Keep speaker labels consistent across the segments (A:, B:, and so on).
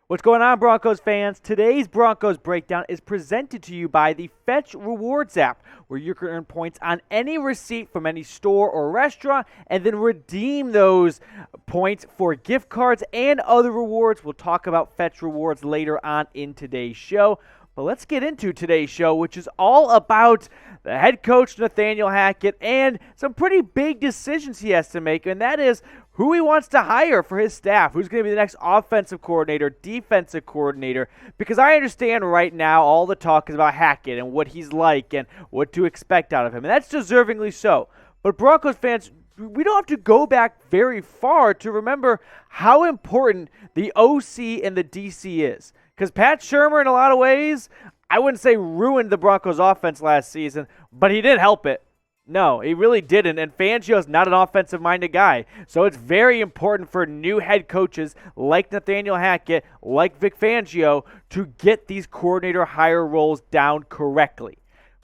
A: What's going on, Broncos fans? Today's Broncos Breakdown is presented to you by the Fetch Rewards app, where you can earn points on any receipt from any store or restaurant and then redeem those points for gift cards and other rewards. We'll talk about Fetch Rewards later on in today's show. But let's get into today's show, which is all about the head coach, Nathaniel Hackett, and some pretty big decisions he has to make, and that is who he wants to hire for his staff, who's going to be the next offensive coordinator, defensive coordinator, because I understand right now all the talk is about Hackett and what he's like and what to expect out of him, and that's deservingly so. But Broncos fans, we don't have to go back very far to remember how important the OC and the DC is. Because Pat Shurmur, in a lot of ways, I wouldn't say ruined the Broncos offense last season, but he didn't help it. No, he really didn't, and Fangio's not an offensive-minded guy. So it's very important for new head coaches like Nathaniel Hackett, like Vic Fangio, to get these coordinator hire roles down correctly.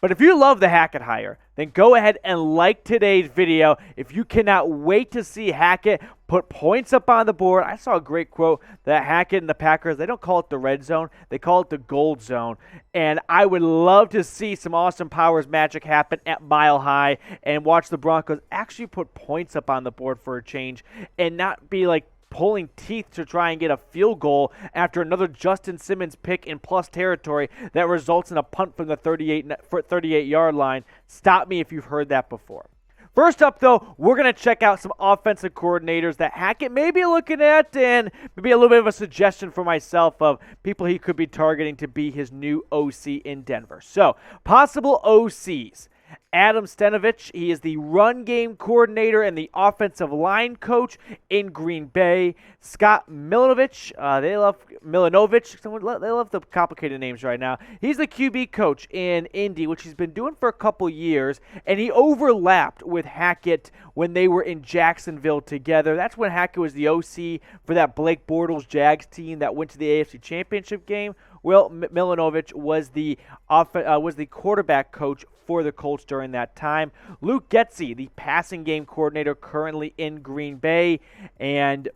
A: But if you love the Hackett hire, then go ahead and like today's video. If you cannot wait to see Hackett put points up on the board, I saw a great quote that Hackett and the Packers, they don't call it the red zone, they call it the gold zone. And I would love to see some Austin Powers magic happen at Mile High and watch the Broncos actually put points up on the board for a change and not be like pulling teeth to try and get a field goal after another Justin Simmons pick in plus territory that results in a punt from the 38-yard line. Stop me if you've heard that before. First up, though, we're going to check out some offensive coordinators that Hackett may be looking at and maybe a little bit of a suggestion for myself of people he could be targeting to be his new OC in Denver. So, possible OCs. Adam Stenavich, he is the run game coordinator and the offensive line coach in Green Bay. Scott Milanovich, they love the complicated names right now. He's the QB coach in Indy, which he's been doing for a couple years, and he overlapped with Hackett when they were in Jacksonville together. That's when Hackett was the OC for that Blake Bortles Jags team that went to the AFC Championship game. Well, Milanovich was the quarterback coach for the Colts during that time. Luke Getsy, the passing game coordinator currently in Green Bay, and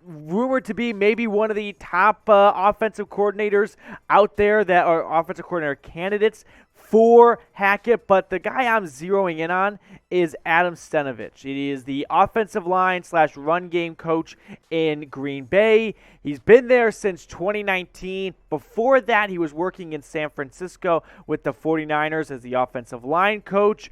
A: rumored to be maybe one of the top offensive coordinators out there that are offensive coordinator candidates for Hackett, but the guy I'm zeroing in on is Adam Stenavich. He is the offensive line / run game coach in Green Bay. He's been there since 2019. Before that, he was working in San Francisco with the 49ers as the offensive line coach.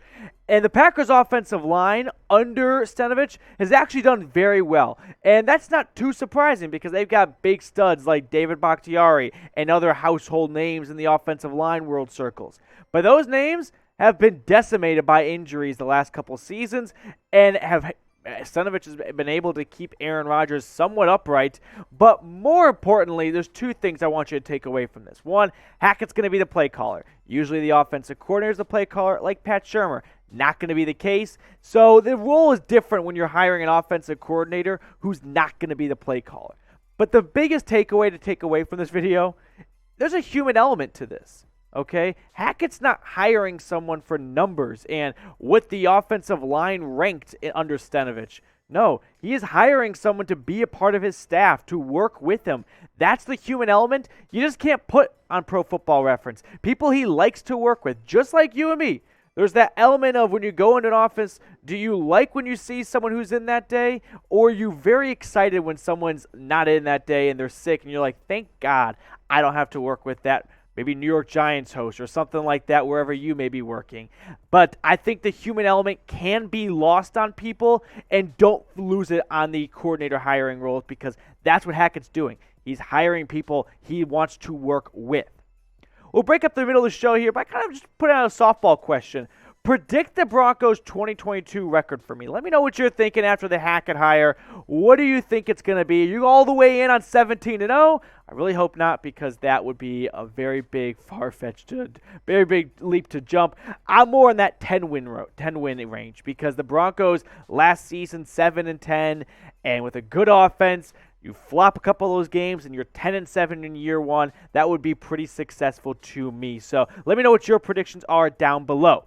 A: And the Packers' offensive line under Stenavich has actually done very well. And that's not too surprising because they've got big studs like David Bakhtiari and other household names in the offensive line world circles. But those names have been decimated by injuries the last couple seasons, and Stenavich has been able to keep Aaron Rodgers somewhat upright. But more importantly, there's two things I want you to take away from this. One, Hackett's going to be the play caller. Usually the offensive coordinator is the play caller, like Pat Shurmur. Not going to be the case. So the role is different when you're hiring an offensive coordinator who's not going to be the play caller. But the biggest takeaway to take away from this video, there's a human element to this. Okay? Hackett's not hiring someone for numbers and what the offensive line ranked under Stenavich. No, he is hiring someone to be a part of his staff, to work with him. That's the human element you just can't put on Pro Football Reference. People he likes to work with, just like you and me. There's that element of when you go into an office, do you like when you see someone who's in that day, or are you very excited when someone's not in that day and they're sick and you're like, thank God I don't have to work with that maybe New York Giants host or something like that wherever you may be working. But I think the human element can be lost on people, and don't lose it on the coordinator hiring roles because that's what Hackett's doing. He's hiring people he wants to work with. We'll break up the middle of the show here, but I kind of just put out a softball question. Predict the Broncos' 2022 record for me. Let me know what you're thinking after the Hackett hire. What do you think it's going to be? Are you all the way in on 17-0? I really hope not, because that would be a very big, far-fetched, very big leap to jump. I'm more in that 10-win range, because the Broncos last season 7-10, and with a good offense, you flop a couple of those games and you're 10-7 in year one. That would be pretty successful to me. So let me know what your predictions are down below.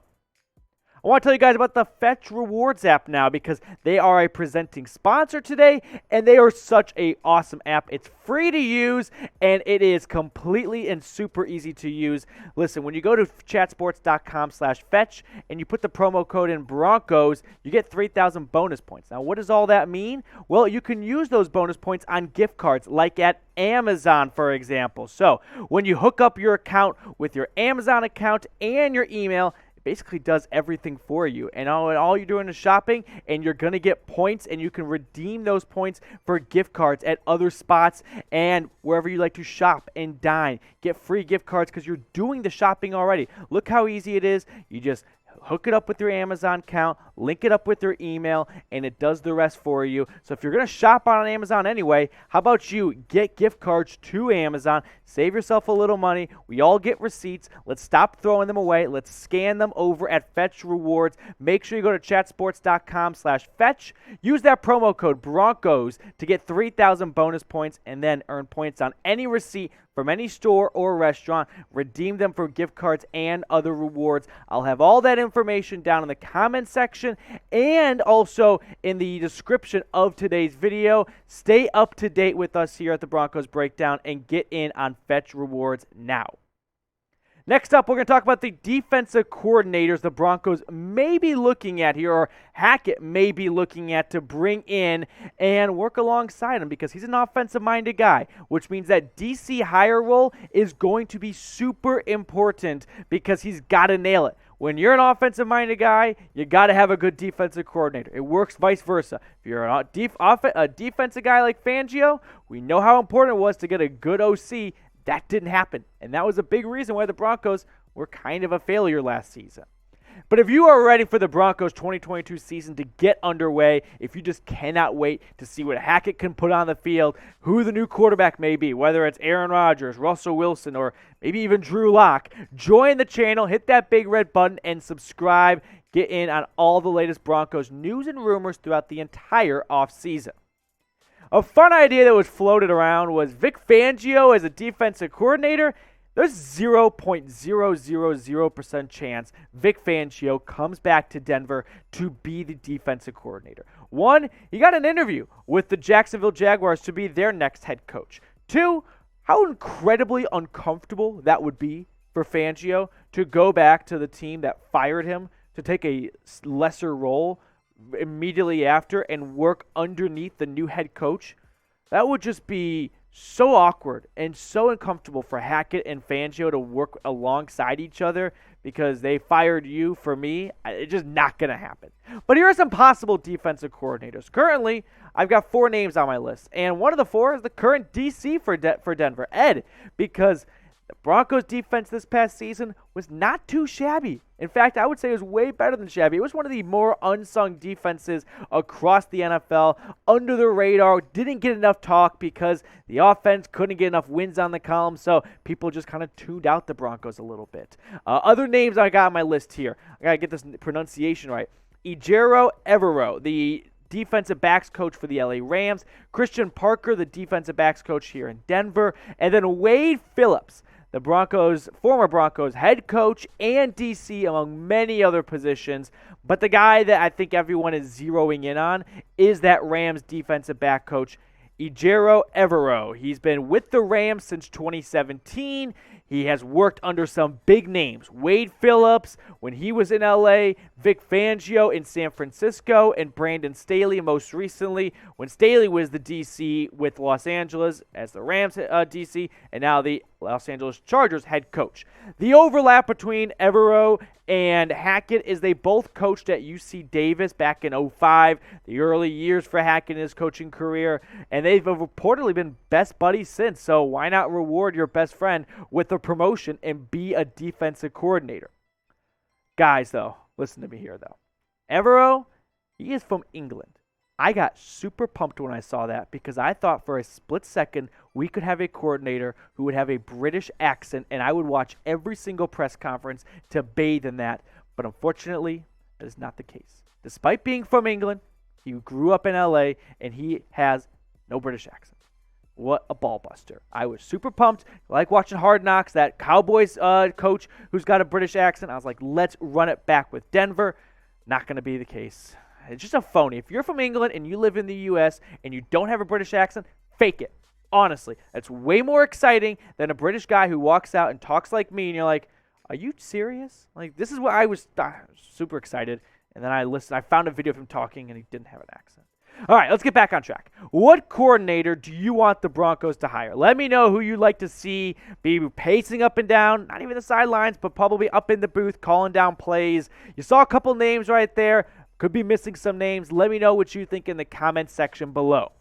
A: I want to tell you guys about the Fetch Rewards app now because they are a presenting sponsor today, and they are such a awesome app. It's free to use, and it is completely and super easy to use. Listen, when you go to chatsports.com/fetch and you put the promo code in Broncos, you get 3,000 bonus points. Now, what does all that mean? Well, you can use those bonus points on gift cards, like at Amazon, for example. So, when you hook up your account with your Amazon account and your email, basically does everything for you, and all you're doing is shopping, and you're going to get points, and you can redeem those points for gift cards at other spots and wherever you like to shop and dine. Get free gift cards because you're doing the shopping already. Look how easy it is. You just hook it up with your Amazon account, link it up with your email, and it does the rest for you. So if you're going to shop on Amazon anyway, how about you get gift cards to Amazon, save yourself a little money. We all get receipts. Let's stop throwing them away. Let's scan them over at Fetch Rewards. Make sure you go to chatsports.com/fetch. Use that promo code Broncos to get 3,000 bonus points and then earn points on any receipt from any store or restaurant. Redeem them for gift cards and other rewards. I'll have all that information down in the comment section and also in the description of today's video. Stay up to date with us here at the Broncos Breakdown and get in on Fetch Rewards now. Next up, we're going to talk about the defensive coordinators the Broncos may be looking at here, or Hackett may be looking at to bring in and work alongside him because he's an offensive-minded guy, which means that DC hire role is going to be super important because he's got to nail it. When you're an offensive-minded guy, you got to have a good defensive coordinator. It works vice versa. If you're a defensive guy like Fangio, we know how important it was to get a good OC. That didn't happen, and that was a big reason why the Broncos were kind of a failure last season. But if you are ready for the Broncos 2022 season to get underway, if you just cannot wait to see what Hackett can put on the field, who the new quarterback may be, whether it's Aaron Rodgers, Russell Wilson, or maybe even Drew Lock, join the channel, hit that big red button, and subscribe. Get in on all the latest Broncos news and rumors throughout the entire offseason. A fun idea that was floated around was Vic Fangio as a defensive coordinator. There's 0.000% chance Vic Fangio comes back to Denver to be the defensive coordinator. One, he got an interview with the Jacksonville Jaguars to be their next head coach. Two, how incredibly uncomfortable that would be for Fangio to go back to the team that fired him to take a lesser role immediately after and work underneath the new head coach. That would just be so awkward and so uncomfortable for Hackett and Fangio to work alongside each other because they fired you for me. It's just not going to happen. But here are some possible defensive coordinators. Currently, I've got 4 names on my list, and one of the 4 is the current DC for Denver, Ed, because the Broncos defense this past season was not too shabby. In fact, I would say it was way better than shabby. It was one of the more unsung defenses across the NFL, under the radar, didn't get enough talk because the offense couldn't get enough wins on the column, so people just kind of tuned out the Broncos a little bit. Other names I got on my list here. I got to get this pronunciation right. Ejiro Evero, the defensive backs coach for the LA Rams. Christian Parker, the defensive backs coach here in Denver. And then Wade Phillips, the former Broncos head coach and DC, among many other positions. But the guy that I think everyone is zeroing in on is that Rams defensive back coach, Ejiro Evero. He's been with the Rams since 2017. He has worked under some big names. Wade Phillips when he was in LA, Vic Fangio in San Francisco, and Brandon Staley most recently when Staley was the DC with Los Angeles as the Rams DC, and now the Los Angeles Chargers head coach. The overlap between Evero and Hackett is they both coached at UC Davis back in 2005, the early years for Hackett in his coaching career, and they've reportedly been best buddies since, so why not reward your best friend with a promotion and be a defensive coordinator? Guys, though, listen to me here, though. Evero, he is from England. I got super pumped when I saw that because I thought for a split second we could have a coordinator who would have a British accent, and I would watch every single press conference to bathe in that. But unfortunately, that is not the case. Despite being from England, he grew up in LA, and he has no British accent. What a ball buster. I was super pumped. I like watching Hard Knocks, that Cowboys coach who's got a British accent. I was like, let's run it back with Denver. Not going to be the case. It's just a phony. If you're from England and you live in the U.S. and you don't have a British accent, fake it. Honestly, that's way more exciting than a British guy who walks out and talks like me, and you're like, are you serious? Like, this is what I was super excited. And then I found a video of him talking, and he didn't have an accent. All right, let's get back on track. What coordinator do you want the Broncos to hire? Let me know who you'd like to see be pacing up and down, not even the sidelines, but probably up in the booth, calling down plays. You saw a couple names right there. Could be missing some names. Let me know what you think in the comments section below.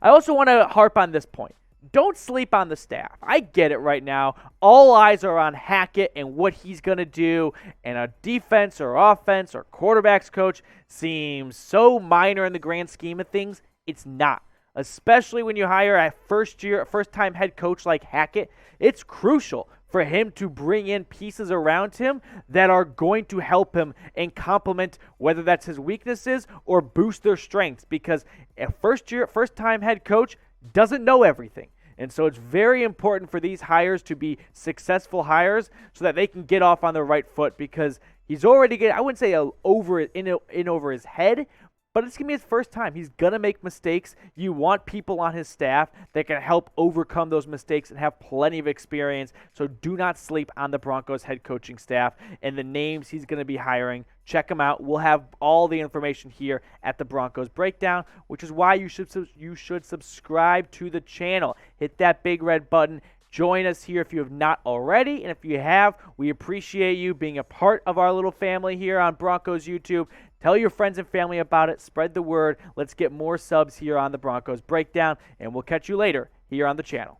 A: I also want to harp on this point. Don't sleep on the staff. I get it right now. All eyes are on Hackett and what he's going to do, and a defense or offense or quarterbacks coach seems so minor in the grand scheme of things. It's not. Especially when you hire a first-time head coach like Hackett. It's crucial for him to bring in pieces around him that are going to help him and complement whether that's his weaknesses or boost their strengths, because a first-time head coach doesn't know everything. And so it's very important for these hires to be successful hires so that they can get off on the right foot, because he's already getting, I wouldn't say over his head, but it's going to be his first time. He's going to make mistakes. You want people on his staff that can help overcome those mistakes and have plenty of experience. So do not sleep on the Broncos head coaching staff and the names he's going to be hiring. Check them out. We'll have all the information here at the Broncos Breakdown, which is why you should subscribe to the channel. Hit that big red button. Join us here if you have not already, and if you have, we appreciate you being a part of our little family here on Broncos YouTube. Tell your friends and family about it. Spread the word. Let's get more subs here on the Broncos Breakdown, and we'll catch you later here on the channel.